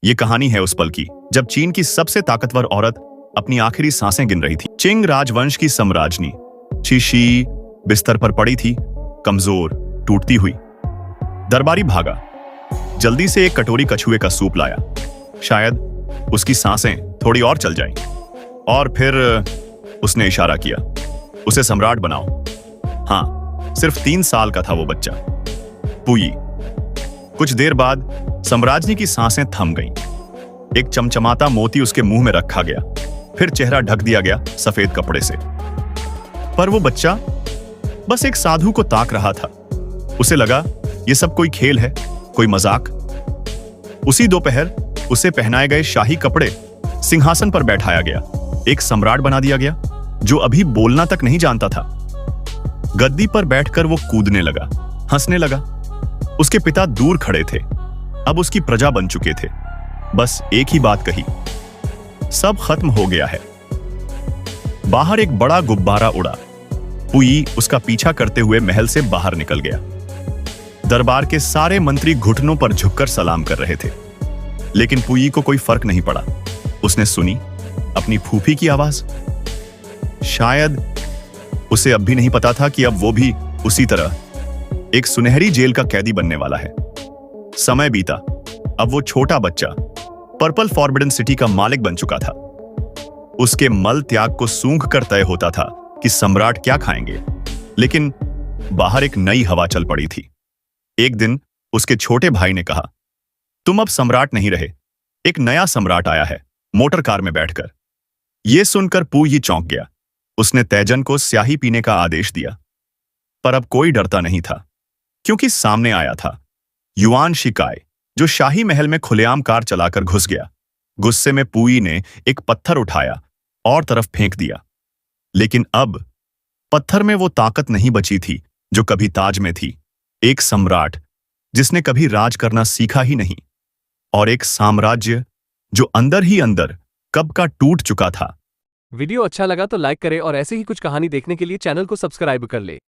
ये कहानी है उस पल की जब चीन की सबसे ताकतवर औरत अपनी आखिरी सांसें गिन रही थी। चिंग राजवंश की सम्राज्ञी ची बिस्तर पर पड़ी थी, कमजोर, टूटती हुई। दरबारी भागा, जल्दी से एक कटोरी कछुए का सूप लाया। शायद उसकी सांसें थोड़ी और चल जाएं। और फिर उसने इशारा किया, उसे सम्राट बनाओ। हाँ, सिर्फ 3 साल का था वो बच्चा, पुई। कुछ देर बाद सम्राज्ञी की सांसें थम गईं। एक चमचमाता मोती उसके मुंह में रखा गया, फिर चेहरा ढक दिया गया सफेद कपड़े से। पर वो बच्चा बस एक साधु को ताक रहा था। उसे लगा ये सब कोई खेल है, कोई मजाक। उसी दोपहर उसे पहनाए गए शाही कपड़े सिंहासन पर बैठाया गया। एक सम्राट बना दिया गया जो अभी बोलना तक नहीं जानता था। गद्दी पर बैठकर वो कूदने लगा, हंसने लगा। उसके पिता दूर खड़े थे, अब उसकी प्रजा बन चुके थे। बस एक ही बात कही, सब खत्म हो गया है। बाहर एक बड़ा गुब्बारा उड़ा। पुई उसका पीछा करते हुए महल से बाहर निकल गया। दरबार के सारे मंत्री घुटनों पर झुककर सलाम कर रहे थे, लेकिन पुई को कोई फर्क नहीं पड़ा। उसने सुनी अपनी फूफी की आवाज। शायद उसे अब भी नहीं पता था कि अब वो भी उसी तरह एक सुनहरी जेल का कैदी बनने वाला है। समय बीता, अब वो छोटा बच्चा पर्पल फॉरबिडन सिटी का मालिक बन चुका था। उसके मल त्याग को सूंघ कर तय होता था कि सम्राट क्या खाएंगे। लेकिन बाहर एक नई हवा चल पड़ी थी। एक दिन उसके छोटे भाई ने कहा, तुम अब सम्राट नहीं रहे, एक नया सम्राट आया है, मोटर कार में बैठकर। यह सुनकर पुई चौंक गया। उसने तैजन को स्याही पीने का आदेश दिया। पर अब कोई डरता नहीं था, क्योंकि सामने आया था युआन शिकाय, जो शाही महल में खुलेआम कार चलाकर घुस गया। गुस्से में पुई ने एक पत्थर उठाया और तरफ फेंक दिया। लेकिन अब पत्थर में वो ताकत नहीं बची थी जो कभी ताज में थी। एक सम्राट जिसने कभी राज करना सीखा ही नहीं, और एक साम्राज्य जो अंदर ही अंदर कब का टूट चुका था। वीडियो अच्छा लगा तो लाइक करें और ऐसे ही कुछ कहानी देखने के लिए चैनल को सब्सक्राइब कर ले।